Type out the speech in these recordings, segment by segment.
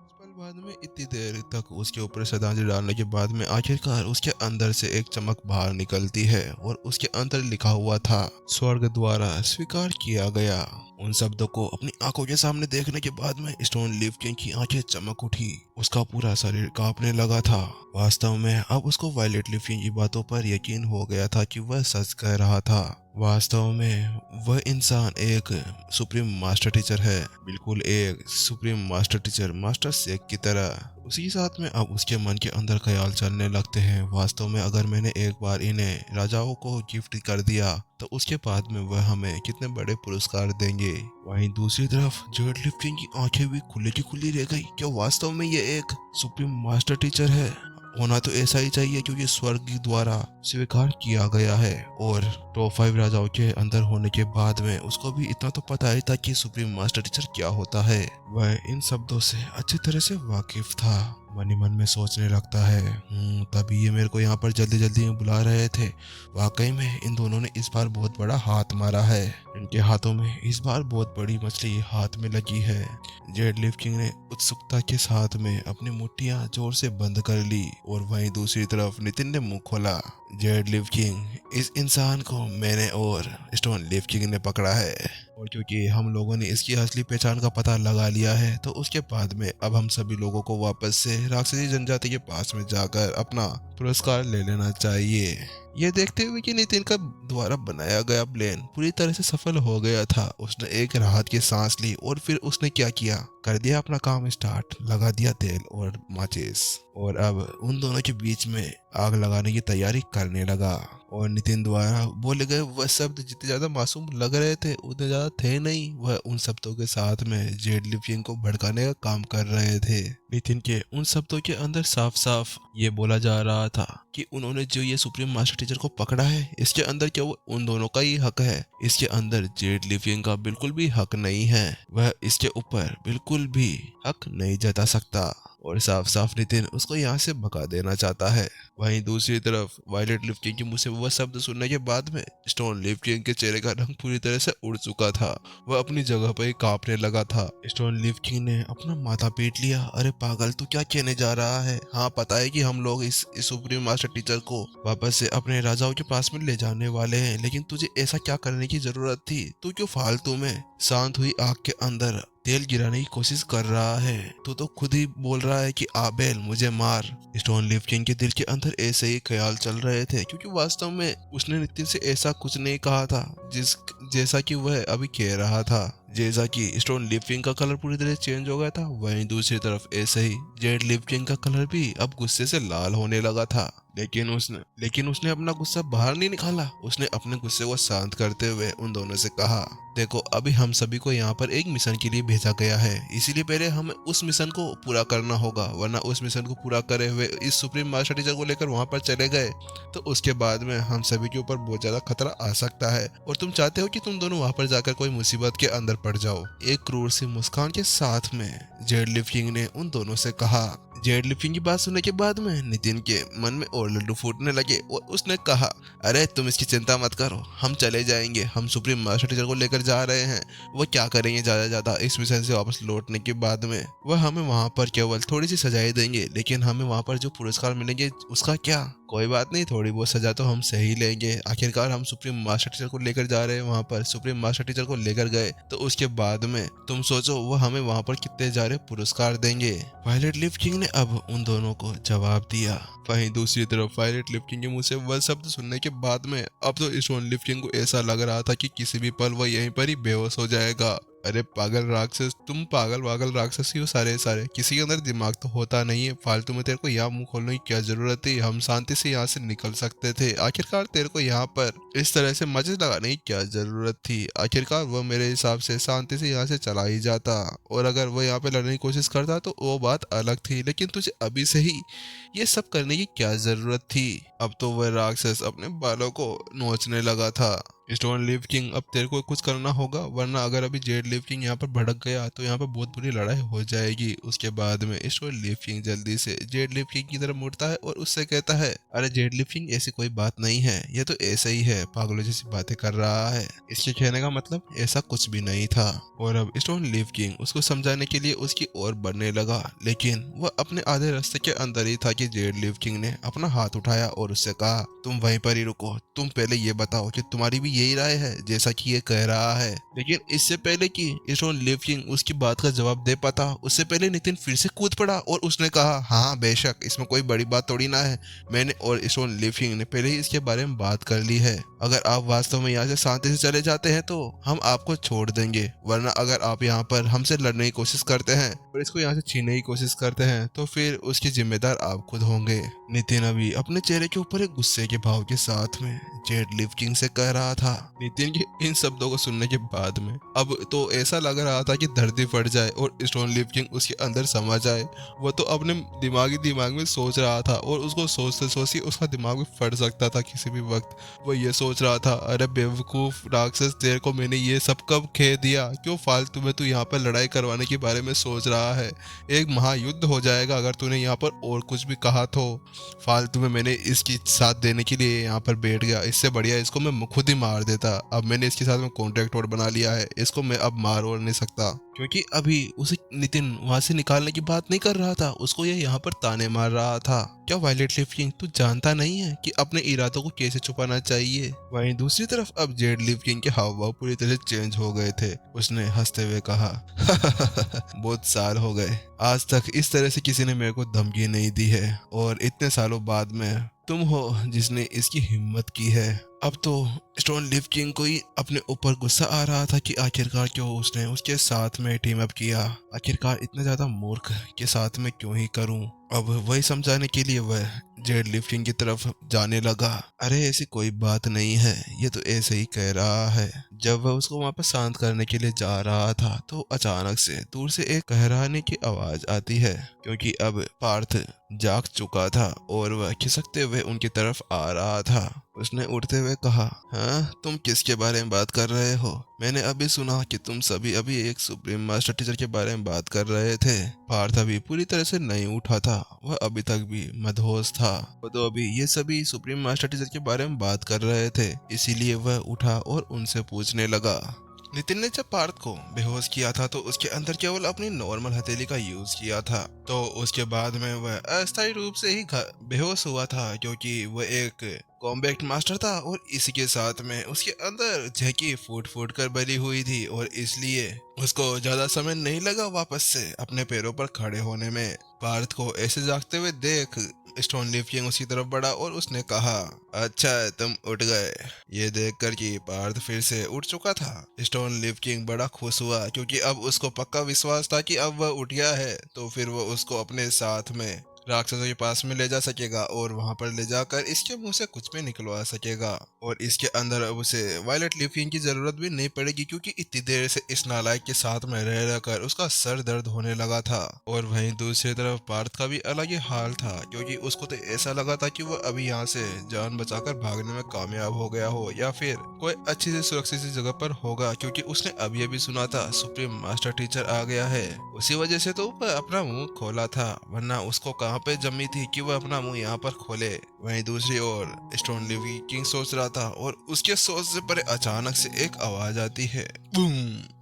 कुछ पल बाद में इतनी देर तक उसके ऊपर श्रद्धांजलि डालने के बाद में आखिरकार उसके अंदर से एक चमक बाहर निकलती है और उसके अंदर लिखा हुआ था, स्वर्ग द्वारा स्वीकार किया गया। उन शब्दों को अपनी आंखों के सामने देखने के बाद में स्टोन लीफ किंग की आंखें चमक उठी। उसका पूरा शरीर कांपने लगा था। वास्तव में अब उसको वायलेट लीफ किंग की बातों पर यकीन हो गया था कि वह सच कह रहा था। वास्तव में वह इंसान एक सुप्रीम मास्टर टीचर है, बिल्कुल एक सुप्रीम मास्टर टीचर मास्टर शेख की तरह। उसी साथ में अब उसके मन के अंदर ख्याल चलने लगते हैं, वास्तव में अगर मैंने एक बार इन्हें राजाओं को गिफ्ट कर दिया तो उसके बाद में वह हमें कितने बड़े पुरस्कार देंगे। वहीं दूसरी तरफ जेड लिफ्टिंग की आंखें भी खुली की खुली रह गई। क्या वास्तव में ये एक सुप्रीम मास्टर टीचर है? होना तो ऐसा ही चाहिए क्योंकि स्वर्ग द्वारा स्वीकार किया गया है। और टॉप 5 राजाओं के अंदर होने के बाद में उसको भी इतना तो पता ही था कि सुप्रीम मास्टर टीचर क्या होता है। वह इन शब्दों से अच्छी तरह से वाकिफ था। मन ही मन में सोचने लगता है, तभी ये मेरे को यहाँ पर जल्दी जल्दी में बुला रहे थे। वाकई में इन दोनों ने इस बार बहुत बड़ा हाथ मारा है। इनके हाथों में इस बार बहुत बड़ी मछली हाथ में लगी है। जेड लिफ किंग ने उत्सुकता के साथ में अपनी मुट्ठियां जोर से बंद कर ली और वहीं दूसरी तरफ नितिन ने मुंह खोला। जेड लिफ किंग, इस इंसान को मैंने और स्टोन लिफ किंग ने पकड़ा है और क्योंकि हम लोगों ने इसकी असली पहचान का पता लगा लिया है तो उसके बाद में अब हम सभी लोगों को वापस से राक्षसी जनजाति के पास में जाकर अपना पुरस्कार ले लेना चाहिए। ये देखते हुए कि नितिन का द्वारा बनाया गया प्लान पूरी तरह से सफल हो गया था, उसने एक राहत की सांस ली और फिर उसने क्या किया, कर दिया अपना काम स्टार्ट, लगा दिया तेल और माचिस और अब उन दोनों के बीच में आग लगाने की तैयारी करने लगा। और नितिन द्वारा बोले गए वह शब्द जितने ज्यादा मासूम लग रहे थे उतने ज्यादा थे नहीं, वह उन शब्दों के साथ में जेड लिपिंग को भड़काने का काम कर रहे थे। नितिन के उन शब्दों के अंदर साफ साफ ये बोला जा रहा था कि उन्होंने जो ये सुप्रीम मास्टर टीचर को पकड़ा है इसके अंदर क्या वो उन दोनों का ही हक है, इसके अंदर जेड लिपिंग का बिल्कुल भी हक नहीं है, वह इसके ऊपर बिल्कुल भी हक नहीं जता सकता। और साफ साफ नितिन उसको यहाँ से भगा देना चाहता है। वहीं दूसरी तरफ वायलेट लिफ किंग के मुंह से वह शब्द सुनने के बाद में स्टोन लिफ किंग के चेहरे का रंग पूरी तरह से उड़ चुका था, वह अपनी जगह पर ही कांपने लगा था। स्टोन लिफ किंग ने अपना माथा पीट लिया, अरे पागल तू क्या कहने जा रहा है? हाँ पता है कि हम लोग इस सुप्रीम मास्टर टीचर को वापस से अपने राजाओं के पास में ले जाने वाले हैं, लेकिन तुझे ऐसा क्या करने की जरूरत थी? तू क्यों फालतू में शांत हुई आग के अंदर तेल गिराने की कोशिश कर रहा है? तू तो खुद ही बोल रहा है कि आबेल मुझे मार। स्टोन लिफ किंग के दिल के अंदर ऐसे ही ख्याल चल रहे थे क्योंकि वास्तव में उसने नितिन से ऐसा कुछ नहीं कहा था जैसा कि वह अभी कह रहा था। जैसा कि स्टोन लिफ किंग का कलर पूरी तरह चेंज हो गया था, वहीं दूसरी तरफ ऐसे ही जेड लिफ किंग का कलर भी अब गुस्से से लाल होने लगा था। लेकिन उसने अपना गुस्सा बाहर नहीं निकाला, उसने अपने गुस्से को शांत करते हुए उन दोनों से कहा, देखो अभी हम सभी को यहाँ पर एक मिशन के लिए भेजा गया है, इसीलिए पहले हमें उस मिशन को पूरा करना होगा, वरना उस मिशन को पूरा करे हुए इस सुप्रीम मास्टर टीचर को लेकर वहां पर चले गए तो उसके बाद में हम सभी के ऊपर बहुत ज्यादा खतरा आ सकता है और तुम चाहते हो कि तुम दोनों वहां पर जाकर कोई मुसीबत के अंदर पड़ जाओ। एक क्रूर सी मुस्कान के साथ में जेड लिफ किंग ने उन दोनों से कहा। जेड लिपिंग की बात सुनने के बाद में नितिन के मन में और लड्डू फूटने लगे और उसने कहा, अरे तुम इसकी चिंता मत करो, हम चले जाएंगे, हम सुप्रीम मास्टर टीचर को लेकर जा रहे हैं, वो क्या करेंगे ज्यादा ज्यादा इस मिशन से वापस लौटने के बाद में वह हमें वहां पर केवल थोड़ी सी सजाएं देंगे, लेकिन हमें वहां पर जो पुरस्कार मिलेंगे उसका क्या? कोई बात नहीं, थोड़ी बहुत सजा तो हम सही लेंगे, आखिरकार हम सुप्रीम मास्टर टीचर को लेकर जा रहे हैं, वहां पर सुप्रीम मास्टर टीचर को लेकर गए तो उसके बाद में तुम सोचो वो हमें वहां पर कितने सारे पुरस्कार देंगे। वायलेट लिफ किंग ने अब उन दोनों को जवाब दिया। वहीं दूसरी तरफ वायलेट लिफ किंग के मुंह से वह शब्द सुनने के बाद में अब तो स्टोन लिफ किंग को ऐसा लग रहा था कि किसी भी पल वह यहीं पर ही बेहोश हो जाएगा। अरे पागल राक्षस, तुम पागल राक्षस ही हो सारे सारे, किसी के अंदर दिमाग तो होता नहीं है, फालतू में तेरे को यहाँ मुंह खोलने की क्या जरूरत थी? हम शांति से यहाँ से निकल सकते थे, आखिरकार तेरे को यहाँ पर इस तरह से मजे लगाने की क्या जरूरत थी? आखिरकार वह मेरे हिसाब से शांति से यहाँ से चला ही जाता और अगर वह यहाँ पे लड़ने की कोशिश करता तो वो बात अलग थी, लेकिन तुझे अभी से ही ये सब करने की क्या जरूरत थी? अब तो वह राक्षस अपने बालों को नोचने लगा था। स्टोन लीफ किंग, अब तेरे को कुछ करना होगा, वरना अगर अभी जेड लीफ किंग यहाँ पर भड़क गया तो यहाँ पर बहुत बुरी लड़ाई हो जाएगी। उसके बाद में स्टोन लीफ किंग जल्दी से जेड लीफ किंग की तरफ मुड़ता है और उससे कहता है, अरे जेड लीफ किंग, ऐसी कोई बात नहीं है, ये तो ऐसे ही है, पागलों जैसी बातें कर रहा है। इसके कहने का मतलब ऐसा कुछ भी नहीं था। और अब स्टोन लीफ किंग उसको समझाने के लिए उसकी ओर बढ़ने लगा, लेकिन वह अपने आधे रास्ते के अंदर ही था कि जेड लीफ किंग ने अपना हाथ उठाया और उससे कहा, तुम वहीं पर ही रुको, तुम पहले ये बताओ कि तुम्हारी भी यही राय है जैसा कि ये कह रहा है। लेकिन इससे पहले कि स्टोन लीफ किंग उसकी बात का जवाब दे पाता, उससे पहले नितिन फिर से कूद पड़ा और उसने कहा, हाँ बेशक, इसमें कोई बड़ी बात थोड़ी ना है, मैंने और स्टोन लीफ किंग ने पहले ही इसके बारे में बात कर ली है। अगर आप वास्तव में यहाँ से शांति से चले जाते हैं तो हम आपको छोड़ देंगे, वरना अगर आप यहाँ पर हमसे लड़ने की कोशिश करते हैं और इसको यहाँ से छीनने की कोशिश करते हैं तो फिर उसकी जिम्मेदार आप खुद होंगे। नितिन अभी अपने चेहरे के ऊपर एक गुस्से के भाव के साथ में जेड लीफ किंग से कह रहा था। नितिन के इन शब्दों को सुनने के बाद में अब तो ऐसा लग रहा था कि धरती फट जाए और स्टोन लीफ किंग उसके अंदर समा जाए। वो तो अपने दिमाग में सोच रहा था और उसको सोचते सोचते उसका दिमाग भी फट सकता था किसी भी वक्त। वो ये सोच रहा था, अरे बेवकूफ राक्षस, तेरे को मैंने ये सब कब कह दिया, क्यों फालतू में तू यहाँ पर लड़ाई करवाने के बारे में सोच रहा है, एक महायुद्ध हो जाएगा अगर तूने यहाँ पर और कुछ भी कहा तो। फालतू में मैंने इसकी साथ देने के लिए यहाँ पर बैठ गया, इससे बढ़िया इसको मैं खुद ही मार देता। अब मैंने इसके साथ में कॉन्ट्रैक्ट और बना लिया है, इसको मैं अब मार और नहीं सकता। क्योंकि अभी उसे नितिन वहां से निकालने की बात नहीं कर रहा था, उसको ये यहाँ पर ताने मार रहा था। क्या वायलेट लीफ किंग, तू जानता नहीं है कि अपने इरादों को कैसे छुपाना चाहिए? वहीं दूसरी तरफ अब जेड लीफ किंग के हाव भाव पूरी तरह चेंज हो गए थे। उसने हंसते हुए कहा, बहुत साल हो गए, आज तक इस तरह से किसी ने मेरे को धमकी नहीं दी है, और इतने सालों बाद में तुम हो जिसने इसकी हिम्मत की है। अब तो स्टोन लीफ किंग को ही अपने ऊपर गुस्सा आ रहा था कि आखिरकार क्यों उसने उसके साथ में टीम अप किया, आखिरकार इतना ज्यादा मूर्ख के साथ में क्यों ही करूं। अब वही समझाने के लिए वह जेड लीफ किंग की तरफ जाने लगा। अरे ऐसी कोई बात नहीं है, ये तो ऐसे ही कह रहा है। जब वह उसको वहां पर शांत करने के लिए जा रहा था तो अचानक से दूर से एक कहराने की आवाज आती है, क्योंकि अब पार्थ जाग चुका था और वह खिसकते हुए उनकी तरफ आ रहा था। उसने उठते हुए कहा, हाँ तुम किसके बारे में बात कर रहे हो? मैंने अभी सुना कि तुम सभी अभी एक सुप्रीम मास्टर टीचर के बारे में बात कर रहे थे। पार्थ अभी पूरी तरह से नहीं उठा था, वह अभी तक भी मदहोश था। वो तो अभी ये सभी सुप्रीम मास्टर टीचर के बारे में बात कर रहे थे, इसीलिए वह उठा और उनसे पूछने लगा। नितिन ने जब पार्थ को बेहोश किया था तो उसके अंदर केवल अपनी नॉर्मल हथेली का यूज किया था, तो उसके बाद में वह अस्थायी रूप से ही बेहोश हुआ था, क्योंकि वह एक कॉम्बैक्ट मास्टर था और इसी के साथ में उसके अंदर झकी फूट फूट कर भरी हुई थी, और इसलिए उसको ज्यादा समय नहीं लगा वापस से अपने पैरों पर खड़े होने में। पार्थ को ऐसे जागते हुए देख स्टोन लीफ किंग उसकी तरफ बढ़ा और उसने कहा, अच्छा तुम उठ गए। ये देखकर कि पार्थ फिर से उठ चुका था, स्टोन लीफ किंग बड़ा खुश हुआ, क्योंकि अब उसको पक्का विश्वास था कि अब वह उठ गया है तो फिर वह उसको अपने साथ में राक्षसों के पास में ले जा सकेगा और वहां पर ले जाकर इसके मुंह से कुछ भी निकलवा सकेगा, और इसके अंदर अब उसे वायलेट लीफ किंग की जरूरत भी नहीं पड़ेगी, क्योंकि इतनी देर से इस नालायक के साथ में रह रहकर उसका सर दर्द होने लगा था। और वहीं दूसरी तरफ पार्थ का भी अलग ही हाल था, क्योंकि उसको तो ऐसा लगा था कि वह अभी यहाँ से जान बचाकर भागने में कामयाब हो गया हो या फिर कोई अच्छी सी सुरक्षित सी जगह पर होगा, क्योंकि उसने अभी अभी सुना था सुप्रीम मास्टर टीचर आ गया है। उसी वजह से तो वह अपना मुंह खोला था, वरना उसको कहाँ पे जमी थी कि वह अपना मुंह यहाँ पर खोले। वहीं दूसरी ओर स्टोन लीफ किंग सोच रहा था और उसके सोच से परे अचानक से एक आवाज आती है, बूम,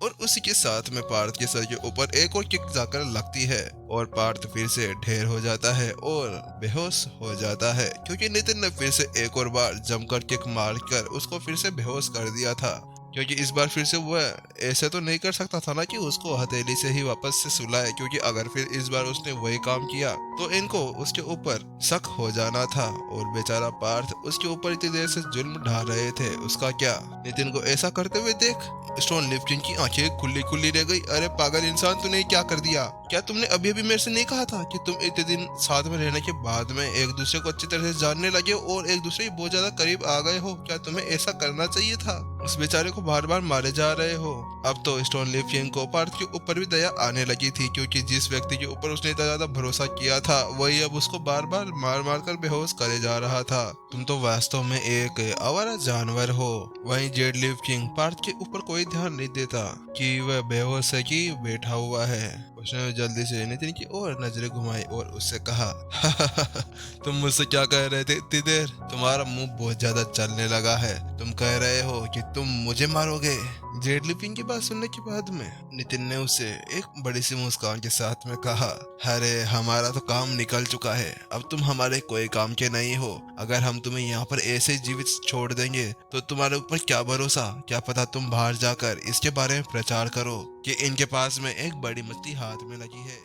और उसी के साथ में पार्थ के सर के ऊपर एक और किक जाकर लगती है और पार्थ फिर से ढेर हो जाता है और बेहोश हो जाता है, क्योंकि नितिन ने फिर से एक और बार जमकर किक मारकर उसको फिर से बेहोश कर दिया था। क्योंकि इस बार फिर से वह ऐसे तो नहीं कर सकता था ना कि उसको हथेली से ही वापस से सुलाए, क्योंकि अगर फिर इस बार उसने वही काम किया तो इनको उसके ऊपर शक हो जाना था, और बेचारा पार्थ उसके ऊपर इतनी देर से जुल्म ढा रहे थे, उसका क्या। नितिन को ऐसा करते हुए देख स्टोन लीफ किंग की आंखें खुली खुली रह गई। अरे पागल इंसान, तूने क्या कर दिया? क्या तुमने अभी अभी मेरे से नहीं कहा था कि तुम इतने दिन साथ में रहने के बाद में एक दूसरे को अच्छी तरह से जानने लगे और एक दूसरे के बहुत ज्यादा करीब आ गए हो? क्या तुम्हें ऐसा करना चाहिए था? उस बेचारे को बार बार मारे जा रहे हो। अब तो स्टोनलीफ किंग को पार्थ के ऊपर भी दया आने लगी थी, क्योंकि जिस व्यक्ति के ऊपर उसने इतना ज्यादा भरोसा किया था वही अब उसको बार बार मार मार कर बेहोश करे जा रहा था। तुम तो वास्तव में एक आवारा जानवर हो। वहीं जेडलीफ किंग पार्थ के ऊपर कोई ध्यान नहीं देता कि वह बेहोश है कि बैठा हुआ है। उसने जल्दी से नितिन की ओर नजरें घुमाई और उससे कहा, तुम मुझसे क्या कह रहे थे इतनी देर? तुम्हारा मुंह बहुत ज्यादा चलने लगा है। तुम कह रहे हो कि तुम मुझे मारोगे? जेडलीपिंग की बात सुनने के बाद में नितिन ने उसे एक बड़ी सी मुस्कान के साथ में कहा, अरे हमारा तो काम निकल चुका है, अब तुम हमारे कोई काम के नहीं हो। अगर हम तुम्हें यहाँ पर ऐसे जीवित छोड़ देंगे तो तुम्हारे ऊपर क्या भरोसा? क्या पता तुम बाहर जाकर इसके बारे में प्रचार करो कि इनके पास में एक बड़ी मछली हाथ में लगी है।